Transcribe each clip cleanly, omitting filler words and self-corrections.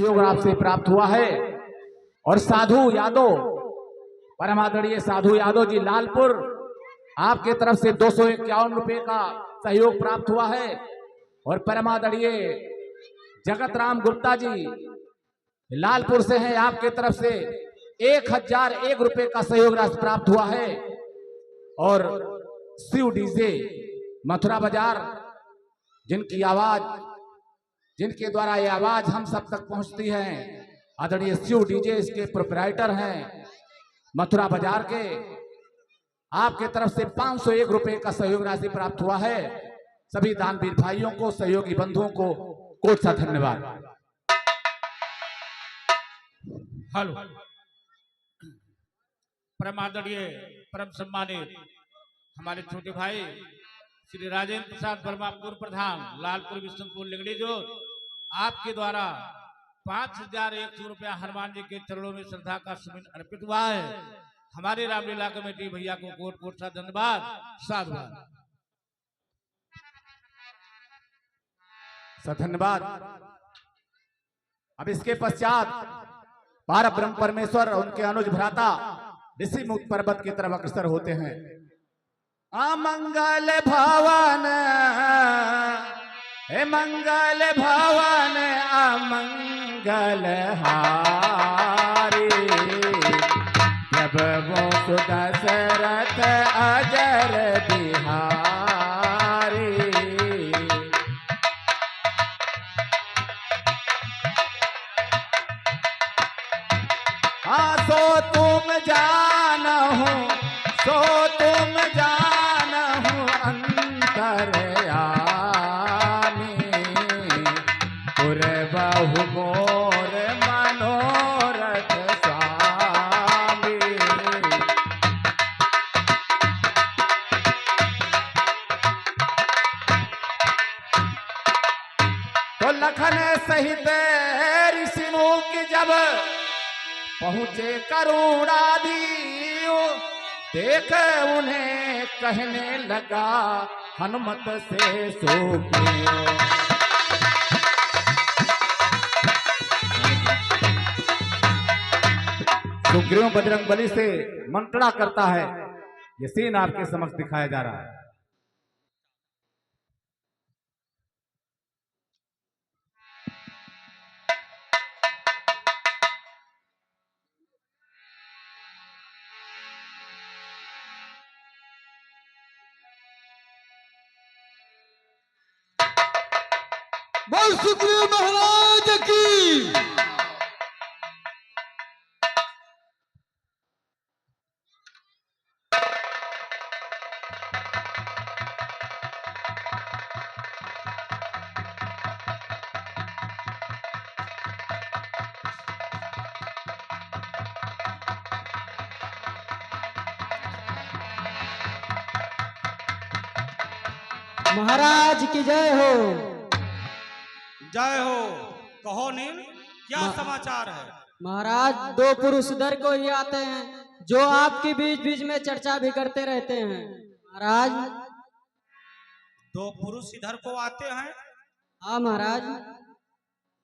सहयोग आपसे प्राप्त हुआ है। और साधु यादव, परमादरणीय साधु यादव जी लालपुर, आपके तरफ से 251 रुपए का सहयोग प्राप्त हुआ है। और परमादरणीय जगत राम गुप्ता जी लालपुर से हैं, आपके तरफ से 1001 रुपए का सहयोग राशि प्राप्त हुआ है। और शिव डीजे मथुरा बाजार, जिनकी आवाज, जिनके द्वारा ये आवाज हम सब तक पहुंचती है, आदरणीय शिव डीजे इसके प्रोप्राइटर हैं मथुरा बाजार के, आपके तरफ से 501 रुपए का सहयोग राशि प्राप्त हुआ है। सभी दानवीर भाइयों को, सहयोगी बंधुओं को कोट सा धन्यवाद। हेलो, परम आदरणीय, परम सम्मानित हमारे छोटे भाई श्री राजेंद्र प्रसाद वर्मा पूर्व प्रधान लालपुर विष्णुपुर लिंगड़ी जो आपके द्वारा 5100 रुपया हनुमान जी के चरणों में श्रद्धा का सुमन अर्पित हुआ है। हमारे रामलीला कमेटी भैया को कोट कोट सा धन्यवाद, साधुवाद। धन्यवाद। अब इसके पश्चात पार ब्रह्म परमेश्वर और उनके अनुज भ्राता ऋषि मुक्त पर्वत की तरफ अग्रसर होते हैं। अमंगल भवन हे मंगल भवन अमंगल हारी, प्रभु सुदशरथ अजर बिहारी। हाँ सो तुम जानहु, सो तुम जानहु अंतरयामी, पुरबहु मोर मनोरथ स्वामी। तो लखन सहित ऋषि मुख जब पहुंचे करुणादियो, देख उन्हें कहने लगा हनुमत से सुखियो। सुग्रीव बजरंगबली से मंत्रणा करता है, ये सीन आपके समक्ष दिखाया जा रहा है। बोल सुग्रीव महाराज की। महाराज की जय हो। जय हो। कहो नील, क्या समाचार है? महाराज, दो पुरुष इधर को ही आते हैं जो आपके बीच बीच में चर्चा भी करते रहते हैं। महाराज, दो पुरुष इधर को आते हैं? हाँ महाराज।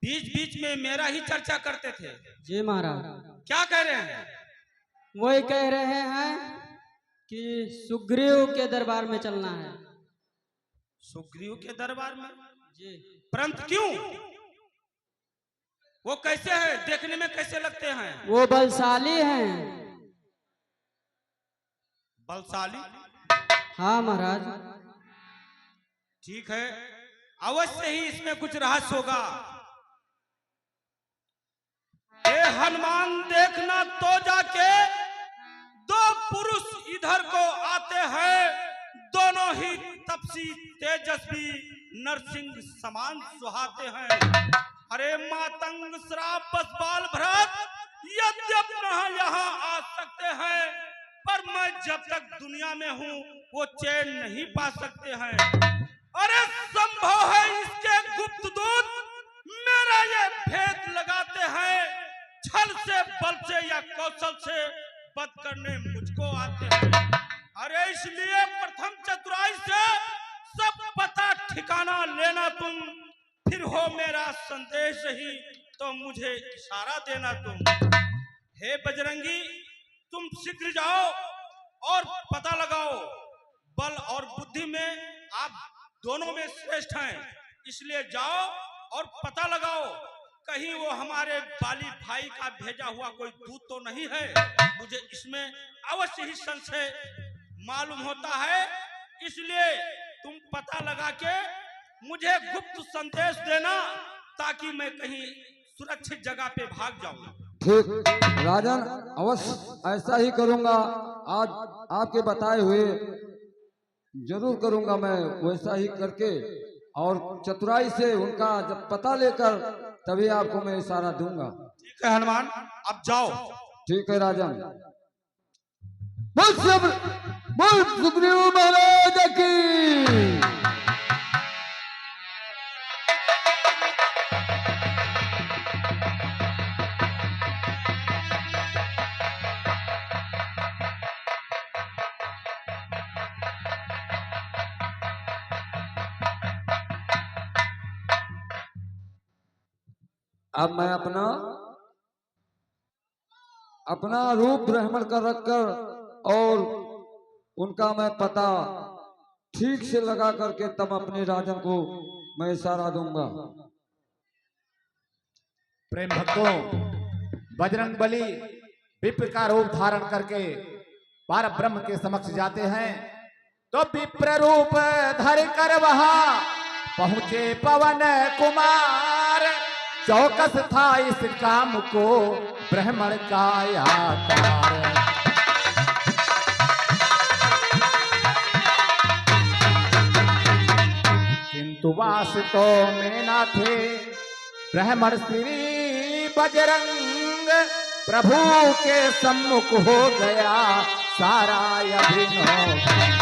बीच बीच में मेरा ही चर्चा करते थे? जी महाराज। क्या कह रहे हैं? वही कह रहे हैं कि सुग्रीव के दरबार में चलना है। सुग्रीव के दरबार में? जी। परंतु क्यों? वो कैसे हैं? देखने में कैसे लगते हैं? वो बलशाली हैं। बलशाली? हाँ महाराज। ठीक है, अवश्य ही इसमें कुछ रहस्य होगा। ए हनुमान, देखना तो जाके दो पुरुष इधर को आते हैं, दोनों ही तपसी तेजस्वी नरसिंह समान सुहाते हैं। अरे मातंग श्राप बस बाल भरत, यद्यप यहाँ आ सकते हैं, पर मैं जब तक दुनिया में हूँ वो चैन नहीं पा सकते हैं। अरे संभव है इसके गुप्त दूत मेरा ये भेद लगाते हैं, छल से, बल से या कौशल से वध करने मुझको आते हैं। अरे इसलिए प्रथम चतुराई से सब पता ठिकाना लेना तुम, फिर हो मेरा संदेश ही तो मुझे इशारा देना तुम। हे बजरंगी, तुम शीघ्र जाओ और पता लगाओ। बल और बुद्धि में आप दोनों में श्रेष्ठ हैं, इसलिए जाओ और पता लगाओ कहीं वो हमारे बाली भाई का भेजा हुआ कोई दूत तो नहीं है। मुझे इसमें अवश्य ही संशय मालूम होता है, इसलिए तुम पता लगा के मुझे गुप्त संदेश देना ताकि मैं कहीं सुरक्षित जगह पे भाग जाऊं। ठीक राजन, अवश्य ऐसा ही करूंगा। आज आपके बताए हुए जरूर करूंगा मैं, वैसा ही करके और चतुराई से उनका जब पता लेकर तभी आपको मैं इशारा दूंगा। ठीक है हनुमान, अब जाओ। ठीक है राजन। बोल सुग्रीव महाराज की। अब मैं अपना रूप ब्राह्मण कर रखकर और उनका मैं पता ठीक से लगा करके तब अपने राजन को मैं इशारा दूंगा। प्रेम भक्तों, बजरंग बली विप्र का रूप धारण करके पार ब्रह्म के समक्ष जाते हैं, तो विप्र रूप धर कर वहां पहुंचे पवन कुमार। चौकस था इस काम को ब्राह्मण का आकार। किंतु वास्तव में ना थे ब्राह्मण श्री बजरंग। प्रभु के सम्मुख हो गया सारा अभिनव।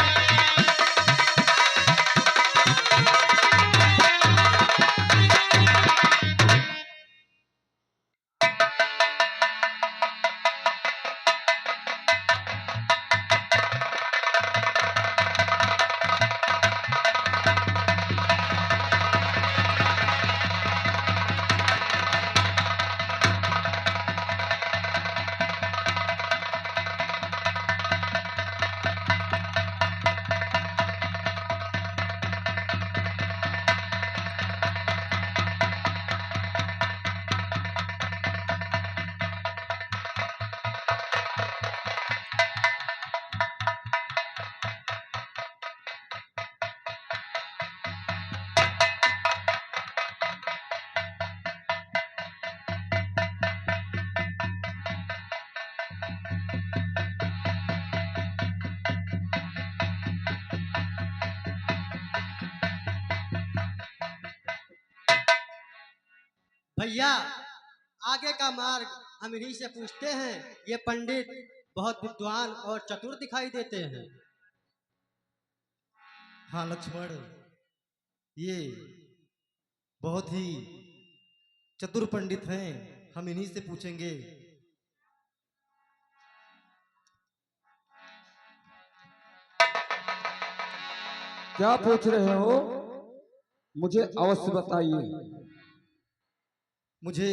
भैया, आगे का मार्ग हम इन्हीं से पूछते हैं। ये पंडित बहुत विद्वान और चतुर दिखाई देते हैं। हाँ लक्ष्मण, ये बहुत ही चतुर पंडित हैं, हम इन्हीं से पूछेंगे। क्या पूछ रहे हो, मुझे अवश्य बताइए। मुझे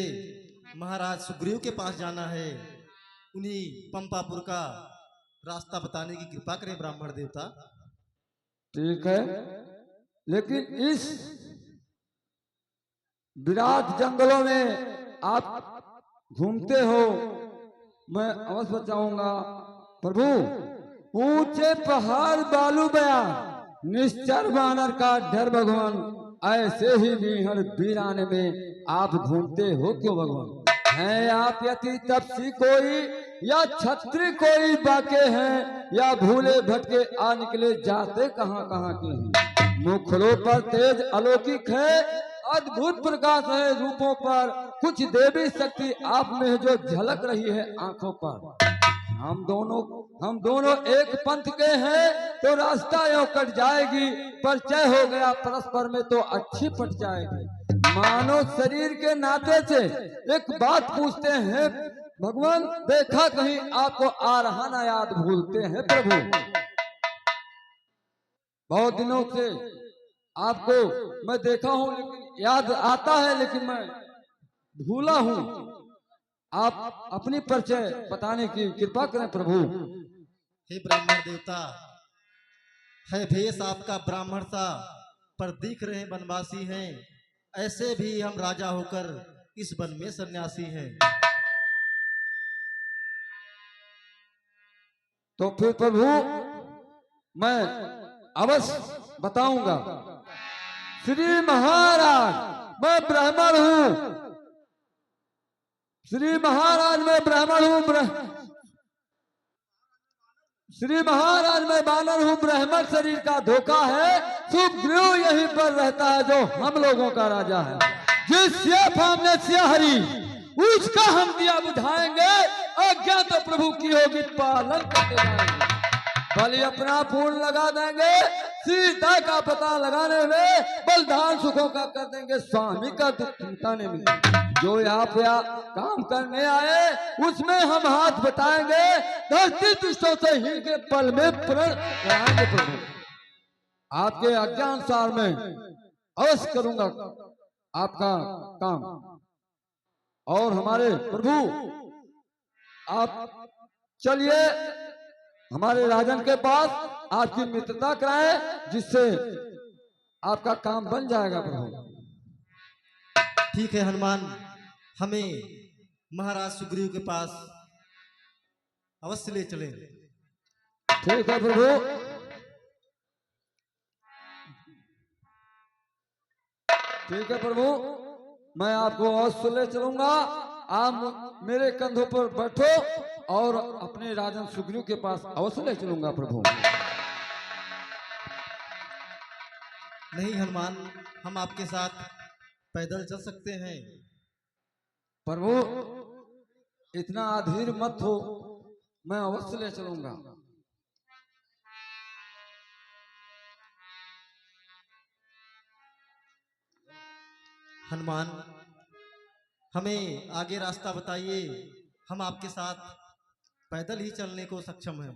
महाराज सुग्रीव के पास जाना है, उन्हीं पंपापुर का रास्ता बताने की कृपा करें ब्राह्मण देवता। ठीक है, लेकिन इस विराट जंगलों में आप घूमते हो, मैं अवश्य बचाऊंगा। प्रभु, ऊंचे पहाड़ बालू बया निश्चर बानर का डर भगवान, ऐसे ही बीहड़ वीराने में आप घूमते हो क्यों भगवान? हैं आप यति तपसी कोई या छत्री कोई बाके हैं, या भूले भटके आ निकले जाते कहाँ कहाँ के हैं? मुखड़ों पर तेज अलौकिक है, अद्भुत प्रकाश है रूपों पर, कुछ देवी शक्ति आप में जो झलक रही है आंखों पर। हम दोनों एक पंथ के हैं तो रास्ता यो कट जाएगी, परिचय हो गया परस्पर में तो अच्छी पट जाएगी। मानव शरीर के नाते से एक बात पूछते हैं भगवान, देखा कहीं आपको आ रहा ना याद भूलते हैं प्रभु? बहुत दिनों से आपको मैं देखा हूं, लेकिन याद आता है, लेकिन मैं भूला हूं। आप अपनी परिचय बताने की कृपा करें प्रभु। हे ब्राह्मण देवता, है भेष आपका ब्राह्मण सा, पर दिख रहे वनवासी हैं। ऐसे भी हम राजा होकर इस वन में सन्यासी हैं। तो फिर प्रभु मैं अवश्य बताऊंगा। श्री महाराज मैं ब्राह्मण हूं। श्री महाराज मैं ब्राह्मण हूं। श्री महाराज मैं बानर हूं। ब्राह्मण शरीर का धोखा है। सुग्रीव यहीं पर रहता है जो हम लोगों का राजा है। जिस हमने सियाहरी उसका हम दिया बुझाएंगे। आज्ञा तो प्रभु की होगी, पालन करते जाएंगे। बलि अपना पूर्ण लगा देंगे। सीता का पता लगाने में, बलिदान सुखों का कर देंगे, स्वामी का दुख मिटाने में। जो यहाँ पे काम करने आए उसमें हम हाथ बटाएंगे। धरती दुष्टों से हिल के पल में प्रण कराएंगे प्रभु। आपके आज्ञानुसार मैं अवश्य करूंगा आपका काम। और हमारे प्रभु आप चलिए हमारे राजन के पास आपकी मित्रता कराएं, जिससे आपका काम बन जाएगा प्रभु। ठीक है हनुमान, हमें महाराज सुग्रीव के पास अवश्य ले चले। ठीक है प्रभु। ठीक है प्रभु, मैं आपको अवश्य ले चलूंगा। आप मेरे कंधों पर बैठो और अपने राजन सुग्रीव के पास अवश्य ले चलूंगा प्रभु। नहीं हनुमान, हम आपके साथ पैदल चल सकते हैं। प्रभु इतना अधीर मत हो, मैं अवश्य ले चलूंगा। हनुमान, हमें आगे रास्ता बताइए। हम आपके साथ पैदल ही चलने को सक्षम हैं।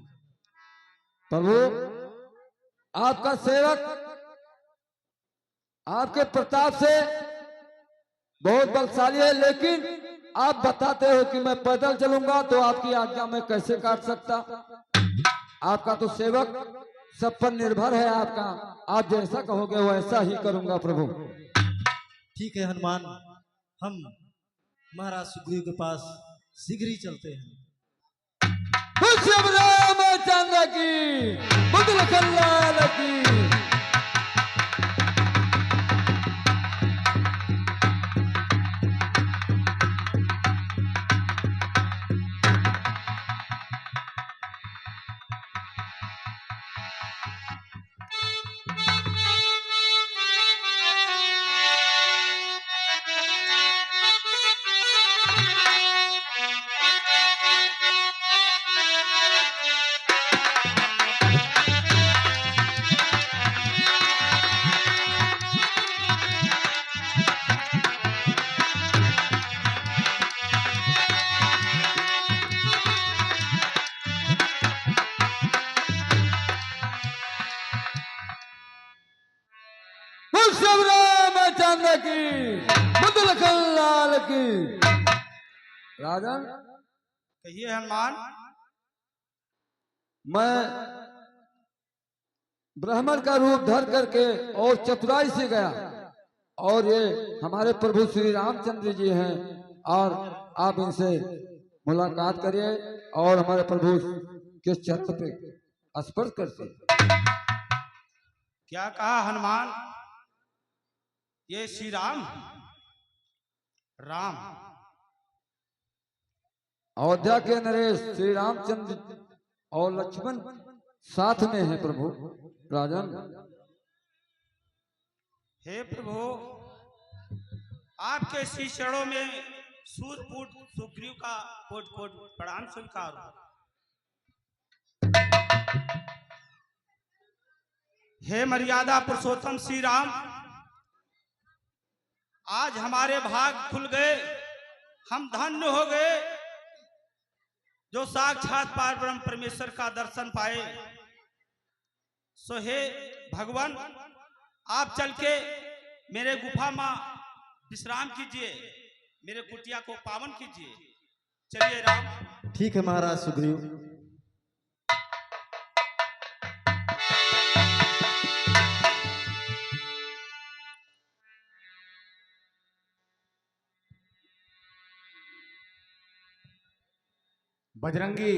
प्रभु आपका सेवक आपके प्रताप से बहुत बलशाली है, लेकिन आप बताते हो कि मैं पैदल चलूंगा, तो आपकी आज्ञा मैं कैसे काट सकता। आपका तो सेवक सब पर निर्भर है। आपका आप जैसा कहोगे वैसा ही करूंगा प्रभु। ठीक है हनुमान, हम महाराज सुग्रीव के पास शीघ्र ही चलते हैं। रामचंद्र की बुद्ध कल्याण की। रामचंद्र की बुद्ध कल्याण की। राजन कहिए हनुमान। मैं ब्राह्मण का रूप धर करके और चतुराई से गया, और ये हमारे प्रभु श्री रामचंद्र जी हैं, और आप इनसे मुलाकात करिए और हमारे प्रभु के चरण पे स्पर्श करते। क्या कहा हनुमान? ये श्री राम राम अयोध्या के नरेश श्री रामचंद्र और लक्ष्मण साथ में है प्रभु। राजन हे प्रभु, आपके श्री चरणों में सूरपूत सुग्रीव का कोट कोट प्रणाम स्वीकार हो। हे मर्यादा पुरुषोत्तम श्री राम, आज हमारे भाग खुल गए, हम धन्य हो गए जो साक्षात पार ब्रह्म परमेश्वर का दर्शन पाए। सो हे भगवान, आप चल के मेरे गुफा में विश्राम कीजिए। मेरे कुटिया को पावन कीजिए। चलिए राम। ठीक है महाराज सुग्रीव। बजरंगी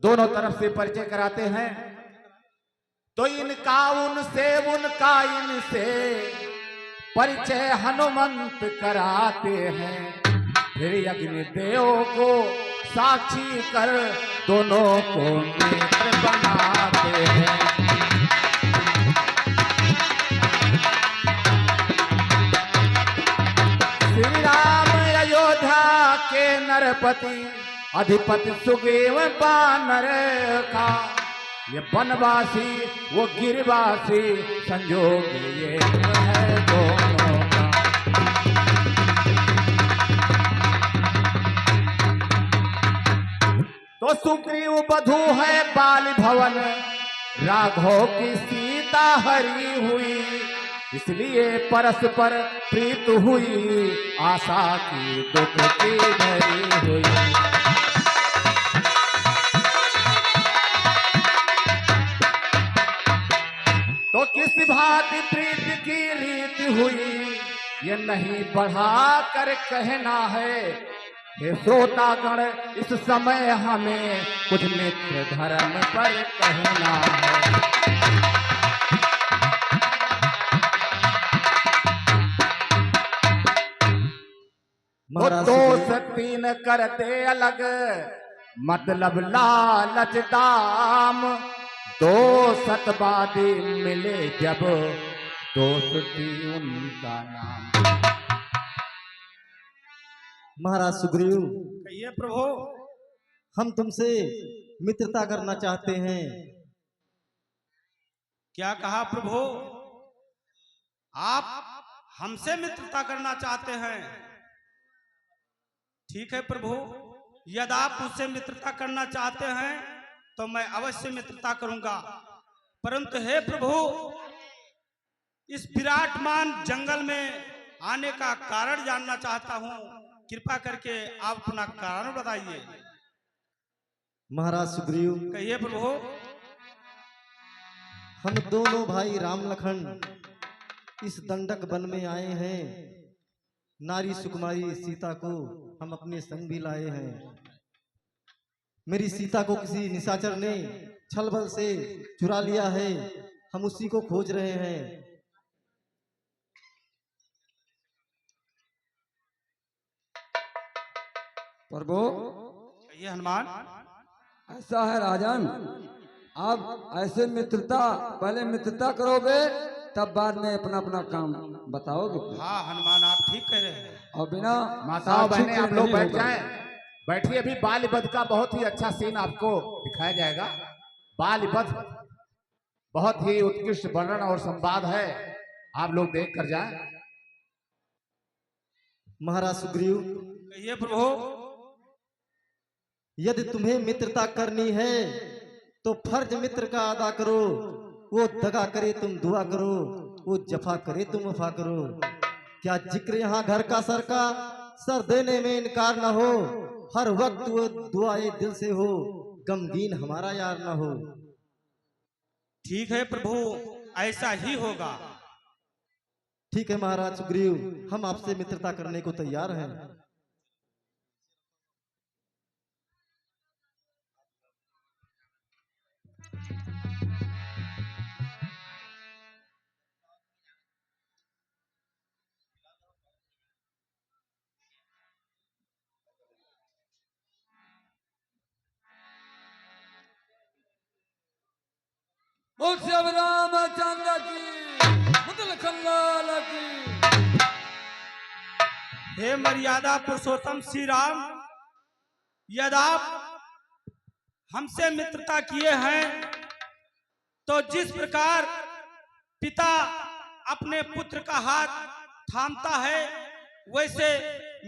दोनों तरफ से परिचय कराते हैं, तो इनका उनका इनसे परिचय हनुमंत कराते हैं। फिर अग्निदेव को साक्षी कर दोनों को मित्र बनाते हैं। श्री राम अयोध्या के नरपति अधिपति सुग्रीव बानर का, ये बनवासी वो गिरवासी संजोग ये है दोनों का। तो सुग्रीव बधू है बाली भवन, राघव की सीता हरी हुई, इसलिए परस्पर प्रीत हुई, आशा की दुख की भरी हुई। तो किस भांति प्रीत की रीति हुई, ये नहीं बढ़ा कर कहना है। हे श्रोतागण इस समय हमें कुछ मित्र धर्म पर कहना है। महाराज दो सुग्रीव, शक्ति न करते अलग, मतलब लालच दाम। दो सतवादी मिले जब, दोस्ती उनका नाम। महाराज सुग्रीव, कहिए प्रभु। हम तुमसे मित्रता करना चाहते हैं। क्या कहा प्रभु? आप हमसे मित्रता करना चाहते हैं? ठीक है प्रभु, यदि आप मुझसे मित्रता करना चाहते हैं तो मैं अवश्य मित्रता करूंगा। परंतु हे प्रभु, इस विराटमान जंगल में आने का कारण जानना चाहता हूं। कृपा करके आप अपना कारण बताइए। महाराज सुग्रीव, कहिए प्रभु। हम दोनों भाई राम लखन इस दंडक वन में आए हैं। नारी सुकुमारी सीता को हम अपने संग भी लाए हैं। मेरी सीता को किसी निशाचर ने छल बल से चुरा लिया है, हम उसी को खोज रहे हैं। प्रभु कहिए हनुमान। ऐसा है राजन, आप ऐसे मित्रता पहले मित्रता करोगे तब बाद में अपना अपना काम बताओगे। हाँ हनुमान, आप ठीक कह रहे हैं। और बिना माताओं साक्षी बहनें के आप लोग नहीं बैठ होगा। जाएं। बैठिए, अभी बाल वध का बहुत ही अच्छा सीन आपको दिखाया जाएगा। बाल वध बहुत ही उत्कृष्ट वर्णन और संवाद है, आप लोग देख कर जाएं। महाराज सुग्रीव, कहिए प्रभु। यदि तुम्हें मित्रता करनी है तो फर्ज मित्र का अदा करो। वो दगा करे तुम दुआ करो, वो जफा करे तुम वफा करो। क्या जिक्र यहाँ घर का सर का, सर देने में इनकार न हो। हर वक्त वो दुआए दिल से हो, गमगीन हमारा यार न हो। ठीक है प्रभु, ऐसा ही होगा। ठीक है महाराज सुग्रीव, हम आपसे मित्रता करने को तैयार हैं। बोल श्री रामचंद्र की, मुद्दल खंगाल की। हे मर्यादा पुरुषोत्तम श्री राम, यदि आप हमसे मित्रता किए हैं तो जिस प्रकार पिता अपने पुत्र का हाथ थामता है, वैसे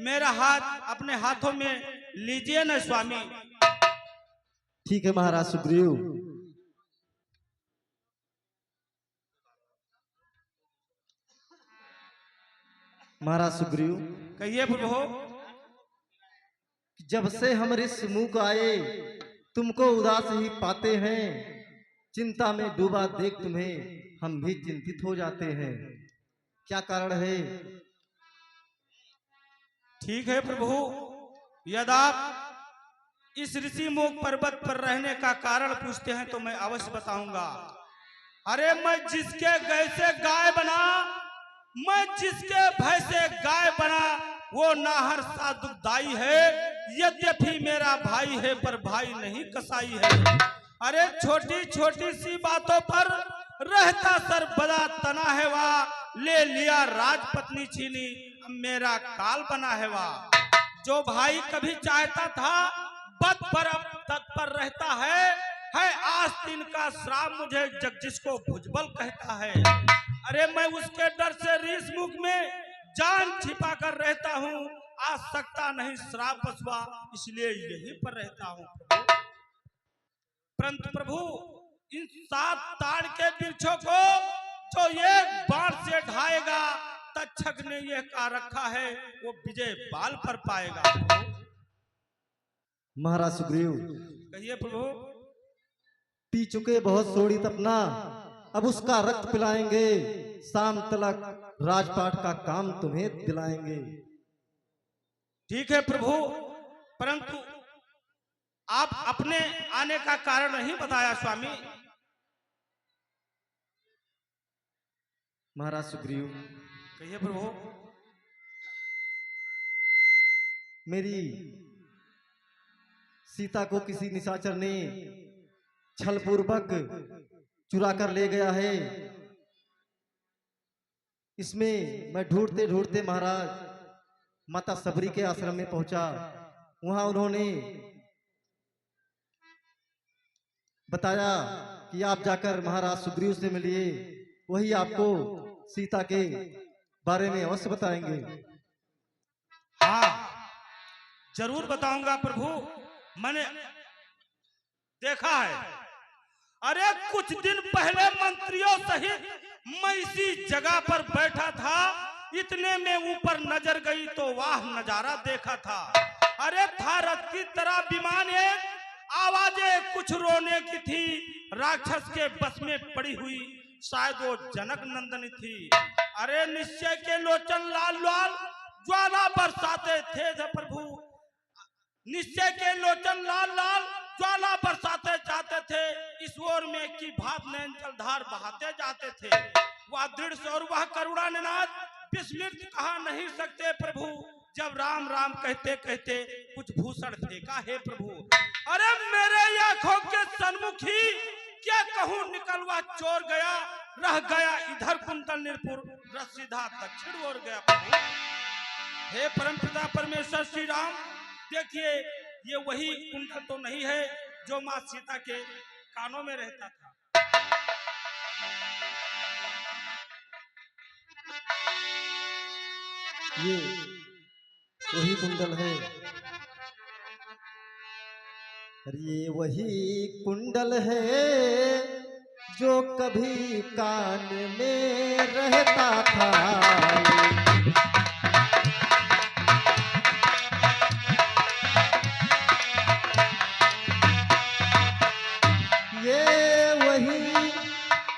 मेरा हाथ अपने हाथों में लीजिए न स्वामी। ठीक है महाराज सुग्रीव। महाराज सुग्रीव, कहिए प्रभु। जब से हम ऋषि मुख आए तुमको उदास ही पाते हैं, चिंता में डूबा देख तुम्हें हम भी चिंतित हो जाते हैं। क्या कारण है? ठीक है प्रभु, यदि आप इस ऋषि मुख पर्वत पर रहने का कारण पूछते हैं तो मैं अवश्य बताऊंगा। अरे मैं जिसके गए से गाय बना, मैं जिसके भय से गाय बना, वो नाहर सा दुखदाई है। यद्यपि मेरा भाई है पर भाई नहीं कसाई है। अरे छोटी छोटी सी बातों पर रहता सर बड़ा तना है वाह, ले लिया राजपत्नी छीनी अब मेरा काल बना है वाह। जो भाई कभी चाहता था बद पर अब तत्पर रहता है आस्तीन का श्राप मुझे जगदीश को भुजबल कहता है। अरे मैं उसके डर से ऋषि मुख में जान छिपा कर रहता हूँ, आ सकता नहीं श्राप बसवा, इसलिए यहीं पर रहता हूँ। परंतु प्रभु इन 7 ताड़ के वृक्षों को जो एक बाण से ढाएगा, तक्षक ने यह कहा रखा है वो विजय बाल पर पाएगा। महाराज सुग्रीव, कहिए प्रभु। पी चुके बहुत सोड़ी तपना, अब उसका रक्त पिलाएंगे, शाम तलक राजपाट का काम तुम्हें दिलाएंगे। ठीक है प्रभु, परंतु आप अपने आने का कारण नहीं बताया स्वामी। महाराज सुग्रीव, कहिए प्रभु। मेरी सीता को किसी निशाचर ने छलपूर्वक चुरा कर ले गया है। इसमें मैं ढूंढते ढूंढते महाराज माता सबरी के आश्रम में पहुंचा। वहां उन्होंने बताया कि आप जाकर महाराज सुग्रीव से मिलिए, वही आपको सीता के बारे में अवश्य बताएंगे। हाँ जरूर बताऊंगा प्रभु, मैंने देखा है। अरे कुछ दिन पहले मंत्रियों सहित मैं इसी जगह पर बैठा था, इतने में ऊपर नजर गई तो वाह नजारा देखा था। अरे था रथ की तरह विमान, एक आवाजें कुछ रोने की थी, राक्षस के बस में पड़ी हुई शायद वो जनक नंदनी थी। अरे निश्चय के लोचन लाल लाल ज्वाला बरसाते थे प्रभु, निश्चय के लोचन लाल लाल ज्वाला बरसाते जाते थे, इस ओर में की भात नैन जलधार बहाते जाते थे। वह दृढ़ और वह करुणा निनाद विस्मृत कहा नहीं सकते प्रभु, जब राम राम कहते कहते कुछ भूषण फेंका है प्रभु। अरे मेरे आंखों के सन्मुख ही क्या कहूँ निकलवा चोर गया, रह गया इधर कुंतल निर्पुर, रथ सीधा दक्षिण ओर गया प्रभु। हे परमपिता परमेश्वर श्री राम, देखिए ये वही कुंडल तो नहीं है जो माँ सीता के कानों में रहता था। ये वही कुंडल है, ये वही कुंडल है जो कभी कान में रहता था।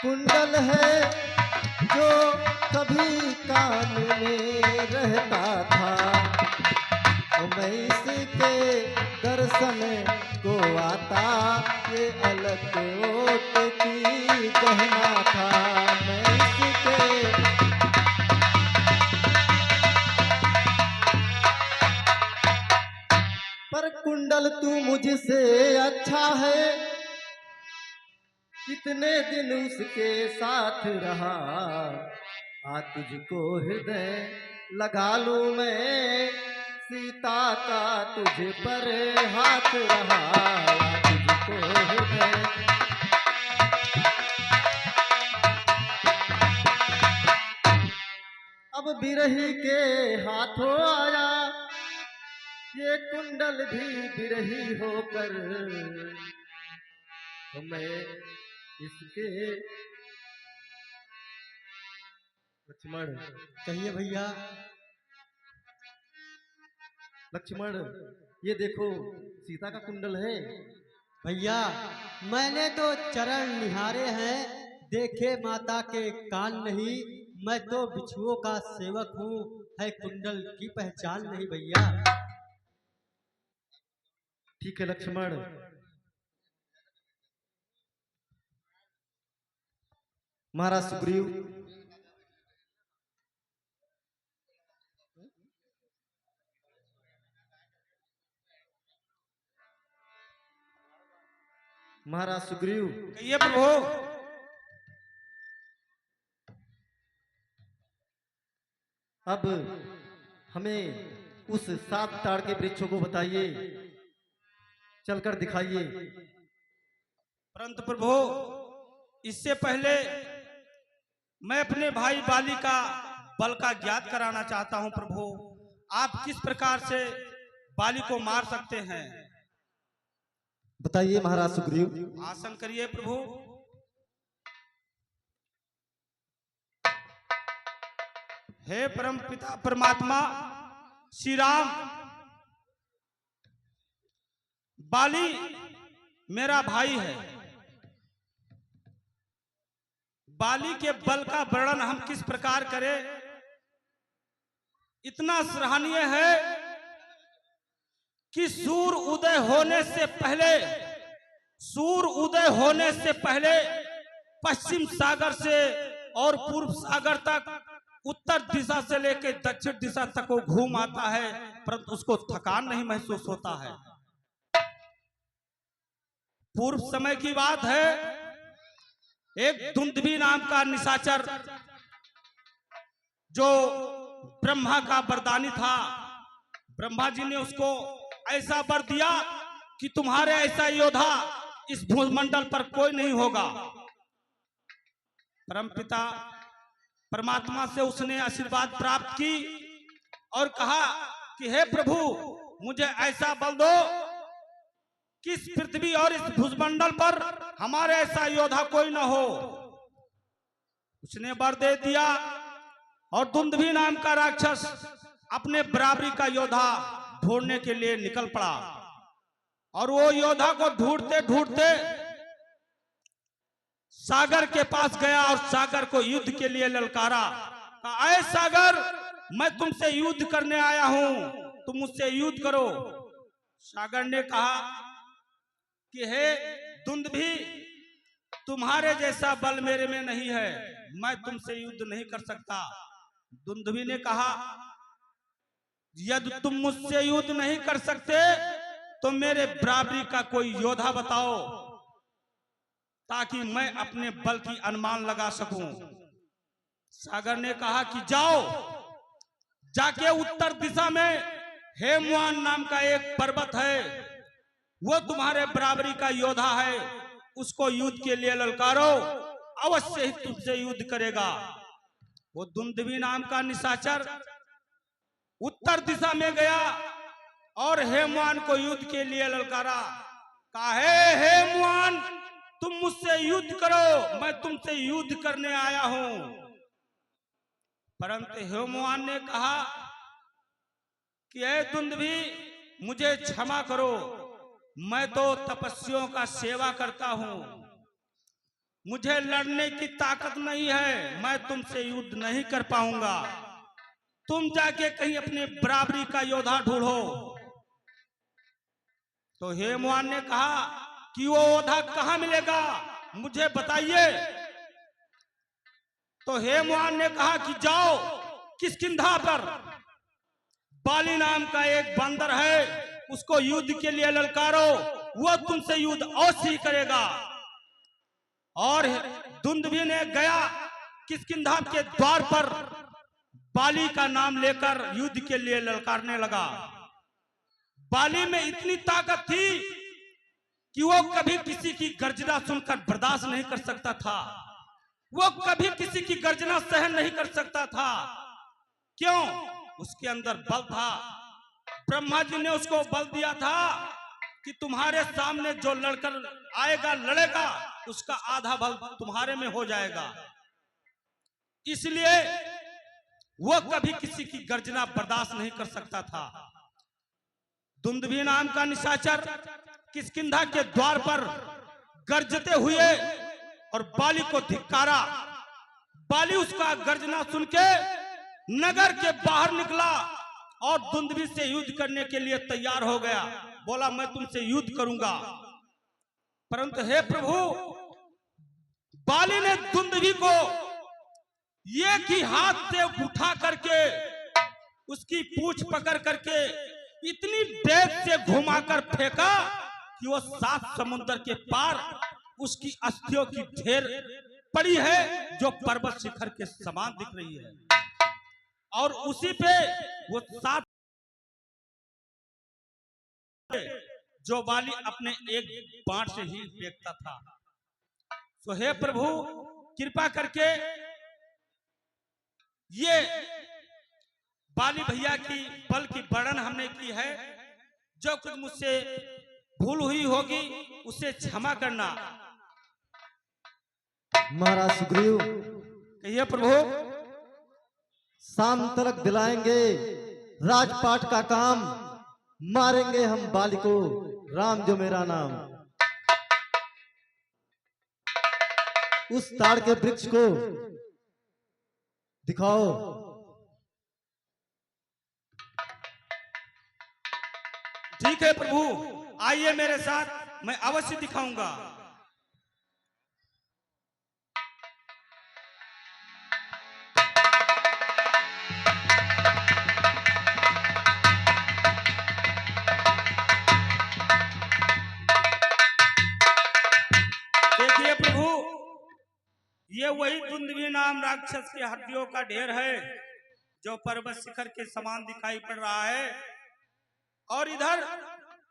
कुंडल है जो कभी कान में रहता था, मैं इसके दर्शन को आता, ये अलग ओट की कहना था। मैं इसके पर कुंडल तू मुझसे अच्छा है, कितने दिन उसके साथ रहा, आ तुझको हृदय लगा लूं मैं, सीता का तुझ पर हाथ रहा, तुझको हृदय। अब बिरही के हाथों आया, ये कुंडल भी बिरही होकर, मैं इसके लक्ष्मण। कहिए भैया। लक्ष्मण ये देखो सीता का कुंडल है। भैया मैंने तो चरण निहारे हैं, देखे माता के कान नहीं। मैं तो बिछुओं का सेवक हूँ, है कुंडल की पहचान नहीं भैया। ठीक है लक्ष्मण, महाराज सुग्रीव महाराज सुग्रीव कहिए प्रभु। अब हमें उस 7 ताड़ के वृक्षों को बताइए, चलकर दिखाइए। परंतु प्रभु इससे पहले मैं अपने भाई बाली का बल का ज्ञात कराना चाहता हूं। प्रभु आप किस प्रकार से बाली को मार सकते हैं, बताइए महाराज सुग्रीव। आसन करिए प्रभु। हे परम पिता परमात्मा श्री राम, बाली मेरा भाई है। बाली के बल का वर्णन हम किस प्रकार करें। इतना सराहनीय है कि सूर्य उदय होने से पहले पश्चिम सागर से और पूर्व सागर तक, उत्तर दिशा से लेकर दक्षिण दिशा तक वो घूम आता है, परंतु उसको थकान नहीं महसूस होता है। पूर्व समय की बात है, एक दुंदुभी नाम का निशाचर जो ब्रह्मा का वरदानी था, ब्रह्मा जी ने उसको ऐसा वर दिया कि तुम्हारे ऐसा योद्धा इस भूमंडल पर कोई नहीं होगा। परमपिता परमात्मा से उसने आशीर्वाद प्राप्त की और कहा कि हे प्रभु मुझे ऐसा बल दो कि इस पृथ्वी और इस भूमंडल पर हमारे ऐसा योद्धा कोई न हो। उसने वर दे दिया और दुंदुभी नाम का राक्षस अपने बराबरी का योद्धा ढूंढने के लिए निकल पड़ा और वो योद्धा को ढूंढते ढूंढते सागर के पास गया और सागर को युद्ध के लिए ललकारा। कहा ऐ सागर, मैं तुमसे युद्ध करने आया हूं, तुम मुझसे युद्ध करो। सागर ने कहा कि हे दुंदुभी, तुम्हारे जैसा बल मेरे में नहीं है, मैं तुमसे युद्ध नहीं कर सकता। दुंदुभी ने कहा यदि तुम मुझसे युद्ध नहीं कर सकते तो मेरे बराबरी का कोई योद्धा बताओ ताकि मैं अपने बल की अनुमान लगा सकूं। सागर ने कहा कि जाओ, जाके उत्तर दिशा में हेमवान नाम का एक पर्वत है, वो तुम्हारे बराबरी का योद्धा है, उसको युद्ध के लिए ललकारो, अवश्य ही तुमसे युद्ध करेगा। वो दुंदुभी नाम का निशाचर उत्तर दिशा में गया और हेमवान को युद्ध के लिए ललकारा। कहा हे हेमवान, तुम मुझसे युद्ध करो, मैं तुमसे युद्ध करने आया हूं। परंतु हेमवान ने कहा कि हे दुंदुभी, मुझे क्षमा करो, मैं तो तपस्वियों का सेवा करता हूं, मुझे लड़ने की ताकत नहीं है, मैं तुमसे युद्ध नहीं कर पाऊंगा। तुम जाके कहीं अपने बराबरी का योद्धा ढूंढो। तो हेमवान ने कहा कि वो योद्धा कहां मिलेगा, मुझे बताइए। तो हेमवान ने कहा कि जाओ किष्किंधा पर, बाली नाम का एक बंदर है, उसको युद्ध के लिए ललकारो, वो तुमसे युद्ध अवश्य ही करेगा। और दुंदुभी ने गया किष्किंधा के द्वार पर, बाली का नाम लेकर युद्ध के लिए ललकारने लगा। बाली में इतनी ताकत थी कि वो कभी किसी की गर्जना सुनकर बर्दाश्त नहीं कर सकता था, वो कभी किसी की गर्जना सहन नहीं कर सकता था। क्यों? उसके अंदर बल था। ब्रह्मा जी ने उसको बल दिया था कि तुम्हारे सामने जो लड़कर आएगा, लड़ेगा, उसका आधा बल तुम्हारे में हो जाएगा। इसलिए वो कभी किसी की गर्जना बर्दाश्त नहीं कर सकता था। दुंदुभी नाम का निशाचर किष्किंधा के द्वार पर गर्जते हुए और बाली को धिक्कारा। बाली उसका गर्जना सुन के नगर के बाहर निकला और दुंदुभी से युद्ध करने के लिए तैयार हो गया। बोला मैं तुमसे युद्ध करूंगा, परंतु हे प्रभु, बाली ने दुंदुभी को एक ही हाथ से उठा करके उसकी पूंछ पकड़ करके इतनी वेग से घुमाकर फेंका कि वो 7 समुद्र के पार उसकी अस्थियों की ढेर पड़ी है, जो पर्वत शिखर के समान दिख रही है। और उसी पे वो 7 जो बाली अपने एक बाण से ही फेंकता था। तो हे प्रभु, कृपा करके ये बाली भैया की बल की वर्णन हमने की है। जो कुछ मुझसे भूल हुई होगी उसे क्षमा करना। महाराज सुग्रीव, कहिए प्रभु। शाम तलक दिलाएंगे राजपाट का काम, मारेंगे हम बाली को, राम जो मेरा नाम। उस ताड़ के वृक्ष को दिखाओ। ठीक है प्रभु, आइए मेरे साथ, मैं अवश्य दिखाऊंगा। देखिए प्रभु, ये वही दुंदुभी नाम राक्षस के हड्डियों का ढेर है जो पर्वत शिखर के समान दिखाई पड़ रहा है। और इधर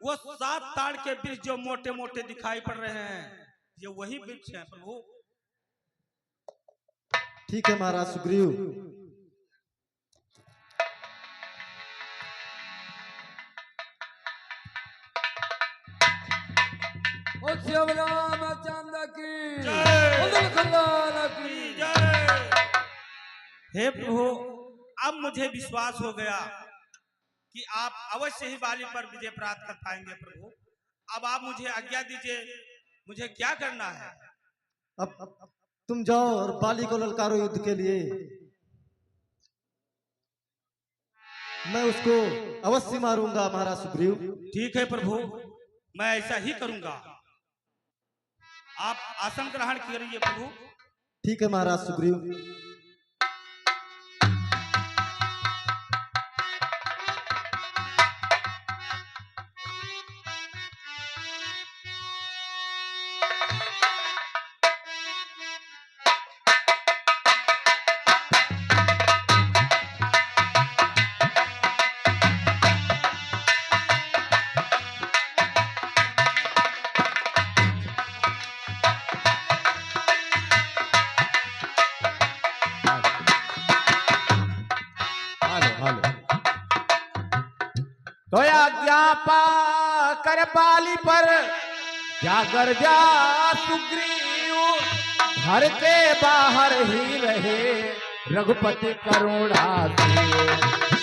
वो 7 ताड़ के वृक्ष जो मोटे मोटे दिखाई पड़ रहे हैं, ये वही वृक्ष है प्रभु। ठीक है महाराज सुग्रीव। श्याम रामचंद्र की जय। बोलो कल्याण की जय। हे प्रभु, अब मुझे विश्वास हो गया कि आप अवश्य ही बाली पर विजय प्राप्त कर पाएंगे प्रभु। अब आप मुझे आज्ञा दीजिए, मुझे क्या करना है? अब तुम जाओ और बाली को ललकारो युद्ध के लिए। मैं उसको अवश्य मारूंगा महाराज सुग्रीव। ठीक है प्रभु, मैं ऐसा ही करूंगा। आप आसन ग्रहण करिए प्रभु। ठीक है महाराज सुग्रीव। तो आज्ञा पा कर बाली पर जागर जा सुग्रीव, घर के बाहर ही रहे रघुपति करुणा से।